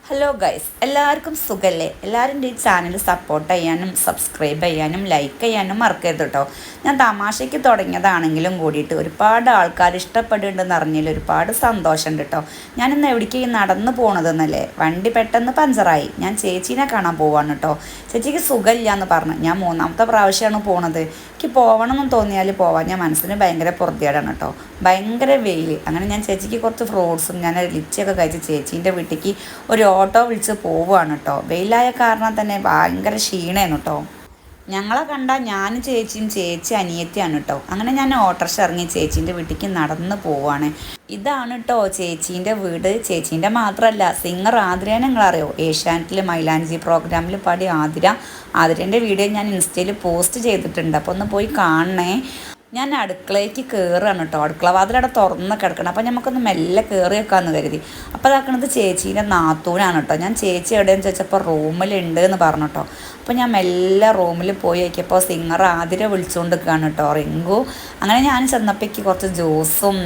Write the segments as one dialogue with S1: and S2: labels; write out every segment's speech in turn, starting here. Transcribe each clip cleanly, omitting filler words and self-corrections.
S1: Hello guys, എല്ലാവർക്കും സുഖല്ലേ? എല്ലാവരും ഈ ചാനൽ സപ്പോർട്ട് ചെയ്യാനും സബ്സ്ക്രൈബ് ചെയ്യാനും ലൈക്ക് ചെയ്യാനും മറക്കരുത് കേട്ടോ. ഞാൻ തമാശയ്ക്ക് തുടങ്ങിയതാണെങ്കിലും കൂടിയിട്ട് ഒരുപാട് ആൾക്കാർ ഇഷ്ടപ്പെടുന്നുണ്ടെന്ന് അറിഞ്ഞതിൽ ഒരുപാട് സന്തോഷമുണ്ട് കേട്ടോ. ഞാനിന്ന് എവിടേക്ക് നടന്നു പോണതെന്നല്ലേ, വണ്ടി പെട്ടെന്ന് പഞ്ചറായി. ഞാൻ ചേച്ചീനെ കാണാൻ പോവാണ് കേട്ടോ. ചേച്ചിക്ക് സുഖമില്ല എന്ന് പറഞ്ഞു. ഞാൻ 3ാമത്തെ പ്രാവശ്യമാണ് പോണത്. എനിക്ക് പോകണമെന്ന് തോന്നിയാൽ പോവാൻ. ഞാൻ മനസ്സിന് ഭയങ്കര പൊറുതിയേടാണ് കേട്ടോ. ഭയങ്കര വെയിൽ. അങ്ങനെ ഞാൻ ചേച്ചിക്ക് കുറച്ച് ഫ്രൂട്ട്സും ഞാൻ ലിച്ചിയൊക്കെ കഴിച്ച് ചേച്ചീൻ്റെ വീട്ടിലേക്ക് ഒരു ഓട്ടോ വിളിച്ച് പോവുകയാണ് കേട്ടോ. വെയിലായ കാരണം തന്നെ ഭയങ്കര ക്ഷീണമാണ് കേട്ടോ. ഞങ്ങളെ കണ്ടാൽ ഞാൻ ചേച്ചിയും ചേച്ചി അനിയത്തിയാണ് കേട്ടോ. അങ്ങനെ ഞാൻ ഓട്ടോറിക്ഷ ഇറങ്ങി ചേച്ചീൻ്റെ വീട്ടിലേക്ക് നടന്ന് പോവാണ്. ഇതാണ് കേട്ടോ ചേച്ചീൻ്റെ വീട്. ചേച്ചീൻ്റെ മാത്രമല്ല, സിംഗർ ആതിരേനെ നിങ്ങളറിയോ? ഏഷ്യാനെറ്റിൽ മൈലാഞ്ചി പ്രോഗ്രാമിൽ പാടി ആതിരേൻ്റെ വീഡിയോ ഞാൻ ഇൻസ്റ്റയിൽ പോസ്റ്റ് ചെയ്തിട്ടുണ്ട്. അപ്പോൾ ഒന്ന് പോയി കാണണേ. ഞാൻ അടുക്കളയ്ക്ക് കയറുകയാണ് കേട്ടോ. അടുക്കള വാതിലവിടെ തുറന്ന് കിടക്കണം. അപ്പോൾ നമുക്കൊന്ന് മെല്ലെ കയറി വെക്കാമെന്ന് കരുതി. അപ്പോൾ അതാക്കണത് ചേച്ചീൻ്റെ നാത്തൂനാണ് കേട്ടോ. ഞാൻ ചേച്ചി എവിടെയെന്ന് ചോദിച്ചപ്പോൾ റൂമിലുണ്ട് എന്ന് പറഞ്ഞു കേട്ടോ. അപ്പോൾ ഞാൻ മെല്ലെ റൂമിൽ പോയി നോക്കിയപ്പോൾ സിംഗർ ആതിര വിളിച്ചുകൊണ്ട് നിൽക്കുകയാണ് കേട്ടോ, റിങ്കു. അങ്ങനെ ഞാൻ ചെന്നപ്പോഴേക്ക് കുറച്ച് ജ്യൂസും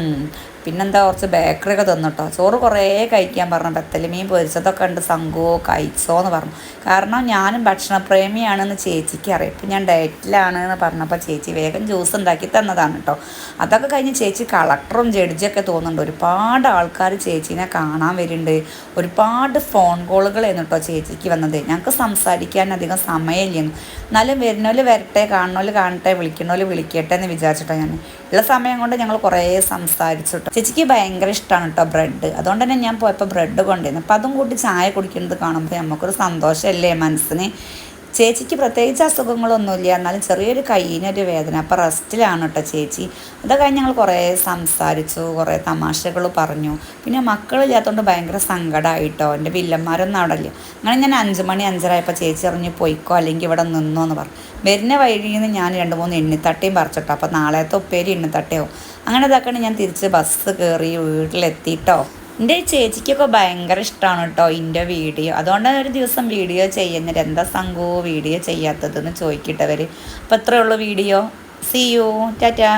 S1: പിന്നെന്താ കുറച്ച് ബേക്കറിയൊക്കെ തന്നു കേട്ടോ. ചോറ് കുറേ കഴിക്കാൻ പറഞ്ഞു. ബത്തലിമീൻ പൊരിച്ചതൊക്കെ ഉണ്ട്, സംഘമോ കഴിച്ചോ എന്ന് പറഞ്ഞു. കാരണം ഞാനും ഭക്ഷണപ്രേമിയാണെന്ന് ചേച്ചിക്ക് അറിയാം. ഇപ്പം ഞാൻ ഡയറ്റിലാണ് എന്ന് പറഞ്ഞപ്പോൾ ചേച്ചി വേഗം ജ്യൂസ് ഉണ്ടാക്കി തന്നതാണ് കേട്ടോ. അതൊക്കെ കഴിഞ്ഞ് ചേച്ചി കളക്ടറും ജഡ്ജിയൊക്കെ തോന്നുന്നുണ്ട്. ഒരുപാട് ആൾക്കാർ ചേച്ചീനെ കാണാൻ വരുന്നുണ്ട്. ഒരുപാട് ഫോൺ കോളുകളായിരുന്നു കേട്ടോ ചേച്ചിക്ക് വന്നത്. ഞങ്ങൾക്ക് സംസാരിക്കാൻ അധികം സമയമില്ലെന്ന്. എന്നാലും വരുന്നോല് വരട്ടെ, കാണുന്നോല് കാണട്ടെ, വിളിക്കണോല് വിളിക്കട്ടെ എന്ന് വിചാരിച്ചിട്ടോ. ഞാൻ ഉള്ള സമയം കൊണ്ട് ഞങ്ങൾ കുറേ സംസാരിച്ചു കേട്ടോ. ചേച്ചിക്ക് ഭയങ്കര ഇഷ്ടമാണ് കേട്ടോ ബ്രെഡ്. അതുകൊണ്ട് തന്നെ ഞാൻ പോയപ്പോൾ ബ്രെഡ് കൊണ്ടുവരുന്നു. അപ്പോൾ അതും കൂട്ടി ചായ കുടിക്കുന്നത് കാണുമ്പോൾ നമുക്കൊരു സന്തോഷമല്ലേ മനസ്സിന്. ചേച്ചിക്ക് പ്രത്യേകിച്ച് അസുഖങ്ങളൊന്നുമില്ല, എന്നാലും ചെറിയൊരു കയ്യിനൊരു വേദന. അപ്പോൾ റെസ്റ്റിലാണ് കേട്ടോ ചേച്ചി. അത് കഴിഞ്ഞ് ഞങ്ങൾ കുറേ സംസാരിച്ചു, കുറേ തമാശകൾ പറഞ്ഞു. പിന്നെ മക്കളില്ലാത്തതുകൊണ്ട് ഭയങ്കര സങ്കടമായിട്ടോ. എൻ്റെ വില്ലന്മാരൊന്നും അവിടെ ഇല്ല. അങ്ങനെ ഞാൻ 5 മണി 5:30 ആയപ്പോൾ ചേച്ചി അറിഞ്ഞ് പോയിക്കോ, അല്ലെങ്കിൽ ഇവിടെ നിന്നോ എന്ന് പറഞ്ഞു. വരുന്ന വഴിയിൽ നിന്ന് ഞാൻ 2-3 എണ്ണിത്തട്ടയും പറിച്ചിട്ടോ. അപ്പോൾ നാളത്തെ ഉപ്പേരി എണ്ണിത്തട്ടയോ അങ്ങനെ ഇതാക്കണം. ഞാൻ തിരിച്ച് ബസ് കയറി വീട്ടിലെത്തിയിട്ടോ. എൻ്റെ ചേച്ചിക്കൊക്കെ ഭയങ്കര ഇഷ്ടമാണ് കേട്ടോ എൻ്റെ വീഡിയോ. അതുകൊണ്ടാണ് ഒരു ദിവസം വീഡിയോ ചെയ്യുന്നത്. എന്താ സംഘവും വീഡിയോ ചെയ്യാത്തതെന്ന് ചോദിക്കട്ടെ അവർ. അപ്പോൾ ഇത്രയേ ഉള്ളൂ വീഡിയോ. See you, Tata.